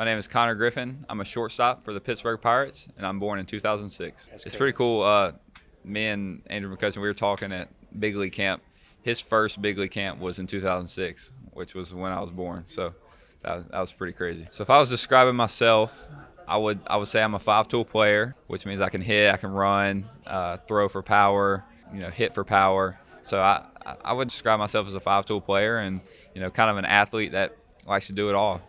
My name is Konnor Griffin. I'm a shortstop for the Pittsburgh Pirates, and I'm born in 2006. It's pretty cool. Me and Andrew McCutcheon, we were talking at Big League Camp. His first Big League Camp was in 2006, which was when I was born. So that was pretty crazy. So if I was describing myself, I would say I'm a five-tool player, which means I can hit, I can run, throw for power, hit for power. So I would describe myself as a five-tool player and, kind of an athlete that likes to do it all.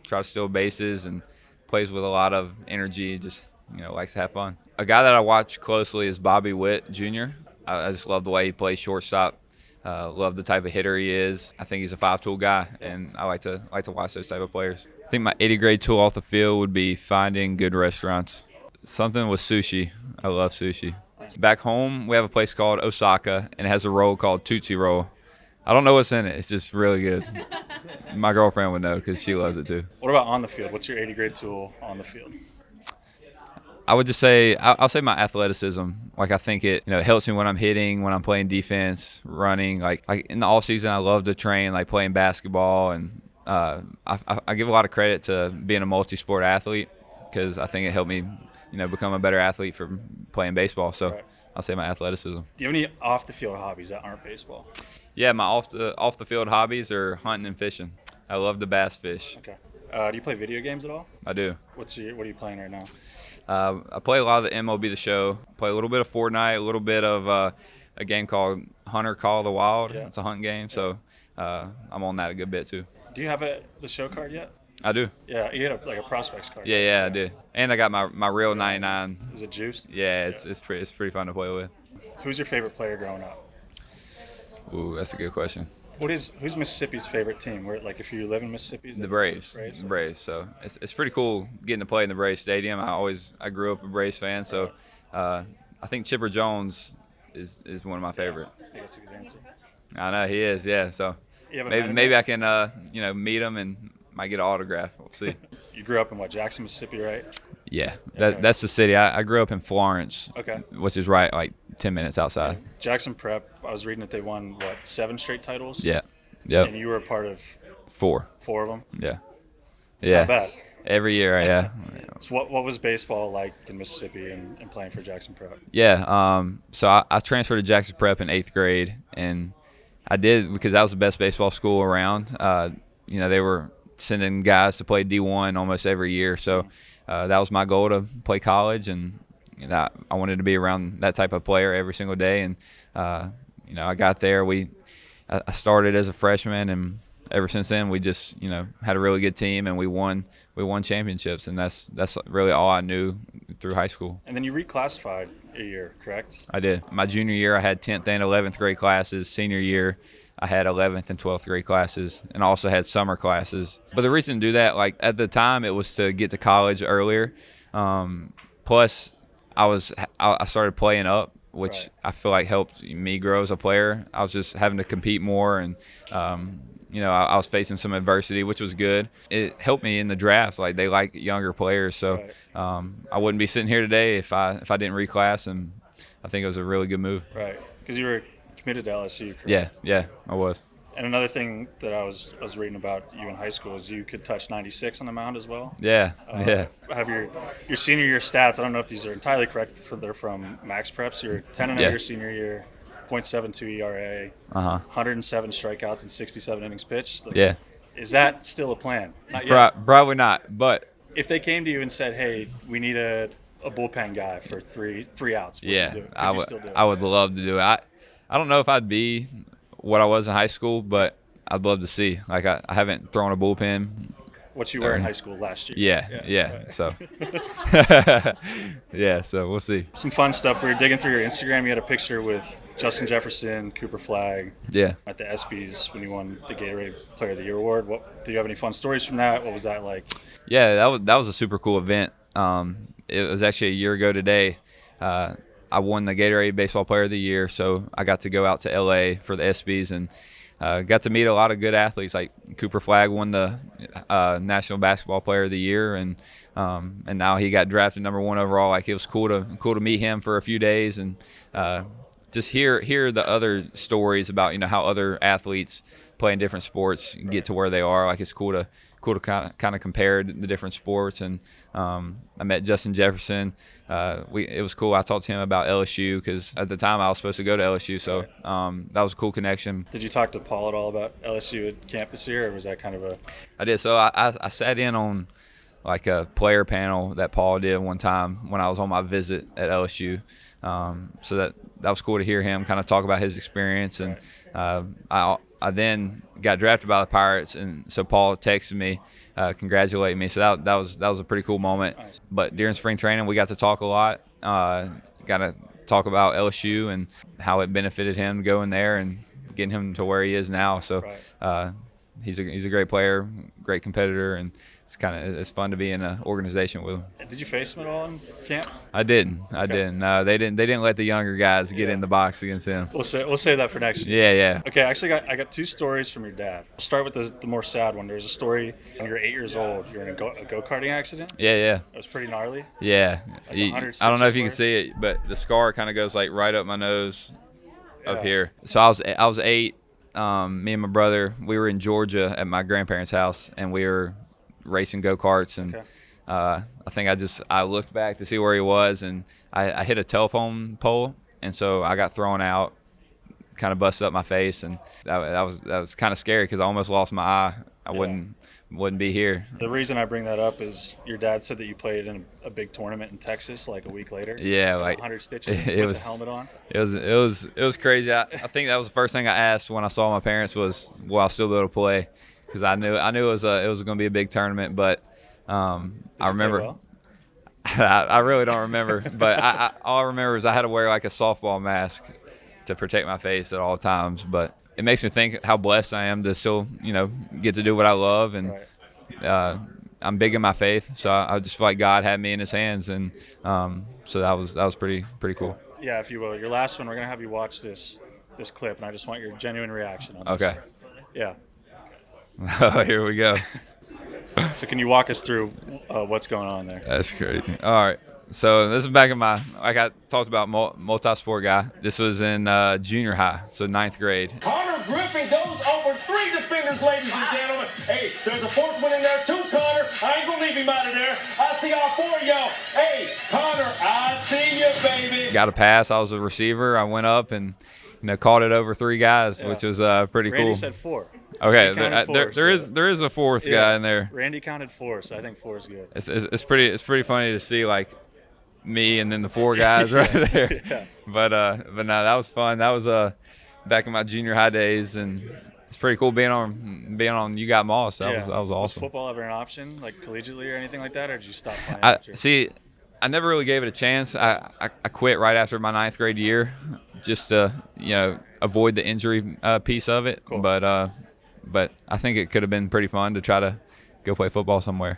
Try to steal bases and plays with a lot of energy, just, likes to have fun. A guy that I watch closely is Bobby Witt Jr. I just love the way he plays shortstop. Love the type of hitter he is. I think he's a five-tool guy, and I like to watch those type of players. I think my 80th grade tool off the field would be finding good restaurants. Something with sushi. I love sushi. Back home, we have a place called Osaka, and it has a roll called Tootsie Roll. I don't know what's in it. It's just really good. My girlfriend would know because she loves it too. What about on the field? What's your 80th grade tool on the field? I would just say I'll say my athleticism. Like I think it helps me when I'm hitting, when I'm playing defense, running. Like in the off season, I love to train, like playing basketball, and I give a lot of credit to being a multisport athlete because I think it helped me become a better athlete for playing baseball. So right. I'll say my athleticism. Do you have any off the field hobbies that aren't baseball? Yeah, my off the field hobbies are hunting and fishing. I love to bass fish. Okay. Do you play video games at all? I do. What are you playing right now? I play a lot of the MLB'S show. Play a little bit of Fortnite, a little bit of a game called Hunter Call of the Wild. Yeah. It's a hunting game, so I'm on that a good bit too. Do you have the show card yet? I do. Yeah, you had a prospects card. Yeah, I did. And I got my real 99. Is it juiced? Yeah, it's pretty fun to play with. Who's your favorite player growing up? Ooh, that's a good question. Who's Mississippi's favorite team? If you live in Mississippi, the Braves. The Braves. So it's pretty cool getting to play in the Braves stadium. I grew up a Braves fan, so I think Chipper Jones is one of my favorite. That's a good answer. I know he is. Yeah. So maybe I can meet him and might get an autograph. We'll see. You grew up in Jackson, Mississippi, right? Yeah, that's the city. I grew up in Florence, which is right like 10 minutes outside. Jackson Prep, I was reading that they won, 7 straight titles? Yeah. Yep. And you were a part of 4. 4 of them? Yeah. It's not bad. Every year, yeah. So what was baseball like in Mississippi and playing for Jackson Prep? Yeah, so I transferred to Jackson Prep in 8th grade, and I did because that was the best baseball school around. They were sending guys to play D1 almost every year, so that was my goal to play college, and I wanted to be around that type of player every single day. And I got there. I started as a freshman, and ever since then we just had a really good team, and we won championships, and that's really all I knew through high school. And then you reclassified a year, correct? I did. My junior year I had 10th and 11th grade classes. Senior year I had 11th and 12th grade classes, and also had summer classes. But the reason to do that, at the time, it was to get to college earlier. Plus, I started playing up, which right. I feel like helped me grow as a player. I was just having to compete more, and I was facing some adversity, which was good. It helped me in the draft. They like younger players, so right. I wouldn't be sitting here today if I didn't reclass, and I think it was a really good move. Right, because you were committed to LSU, correct? Yeah, I was. And another thing that I was reading about you in high school is you could touch 96 on the mound as well. Yeah. I have your senior year stats. I don't know if these are entirely correct. They're from Max Preps. You're 10-0 your senior year, .72 ERA, 107 strikeouts and 67 innings pitched. Is that still a plan? Not yet. Probably not. But if they came to you and said, "Hey, we need a bullpen guy for three outs," I would love to do it. I don't know if I'd be what I was in high school, but I'd love to see. I haven't thrown a bullpen. What you were in high school last year. Yeah. Right. So, so we'll see. Some fun stuff. We were digging through your Instagram. You had a picture with Justin Jefferson, Cooper Flagg. Yeah. At the ESPYs when you won the Gatorade Player of the Year award. Do you have any fun stories from that? What was that like? Yeah, that was a super cool event. It was actually a year ago today. I won the Gatorade Baseball Player of the Year, so I got to go out to LA for the ESPYs and got to meet a lot of good athletes. Like Cooper Flagg won the National Basketball Player of the Year, and now he got drafted number 1 overall. It was cool to meet him for a few days and just hear the other stories about how other athletes playing different sports get to where they are. It's cool cool to kind of compare the different sports. And I met Justin Jefferson. It was cool. I talked to him about LSU because at the time I was supposed to go to LSU, so that was a cool connection. Did you talk to Paul at all about LSU at camp this year, or was that kind of a? I did. So I sat in on like a player panel that Paul did one time when I was on my visit at LSU. So that was cool to hear him kind of talk about his experience. And I then got drafted by the Pirates, and so Paul texted me, congratulating me. So that was a pretty cool moment. Nice. But during spring training, we got to talk a lot. Got to talk about LSU and how it benefited him going there and getting him to where he is now. So he's a great player, great competitor, and it's fun to be in an organization with him. Did you face him at all in camp? I didn't. They didn't let the younger guys get in the box against him. We'll say that for next year. Yeah. Okay, I got 2 stories from your dad. I'll start with the more sad one. There's a story when you were 8 years old. You were in a go-karting accident. Yeah. It was pretty gnarly. Yeah. Like I don't know if you can see it, but the scar kind of goes like right up my nose, up here. So I was 8. Me and my brother, we were in Georgia at my grandparents' house, and we were racing go-karts, and I think I looked back to see where he was, and I hit a telephone pole, and so I got thrown out, kind of busted up my face, and that was kind of scary because I almost lost my eye. I wouldn't be here. The reason I bring that up is your dad said that you played in a big tournament in Texas like a week later. Yeah, like 100 stitches with the helmet on. It was crazy. I think that was the first thing I asked when I saw my parents was, will I still be able to play? Because I knew it was going to be a big tournament, but I remember. Well? I really don't remember, but all I remember is I had to wear like a softball mask to protect my face at all times. But it makes me think how blessed I am to still, get to do what I love, and I'm big in my faith. So I just feel like God had me in His hands, and so that was pretty cool. Yeah, if you will, your last one, we're gonna have you watch this clip, and I just want your genuine reaction on this. Okay. Yeah. Oh, here we go. So can you walk us through what's going on there? That's crazy. All right. So this is back in like I talked about, multi-sport guy. This was in junior high, so 9th grade. Konnor Griffin goes over 3 defenders, ladies and gentlemen. Hey, there's a 4th one in there too, Konnor. I ain't gonna leave him out of there. I see all 4 of y'all. Hey, Konnor, I see you, baby. Got a pass. I was a receiver. I went up and caught it over 3 guys, which was pretty Randy cool. said 4. Okay, there is a 4th guy in there. Randy counted 4, so I think 4 is good. It's pretty funny to see like me and then the 4 guys right there. Yeah. But no, that was fun. That was back in my junior high days, and it's pretty cool being on You Got Moss. That was awesome. Was football ever an option, like collegiately or anything like that, or did you stop playing? I never really gave it a chance. I quit right after my 9th grade year, just to avoid the injury piece of it. Cool. But I think it could have been pretty fun to try to go play football somewhere.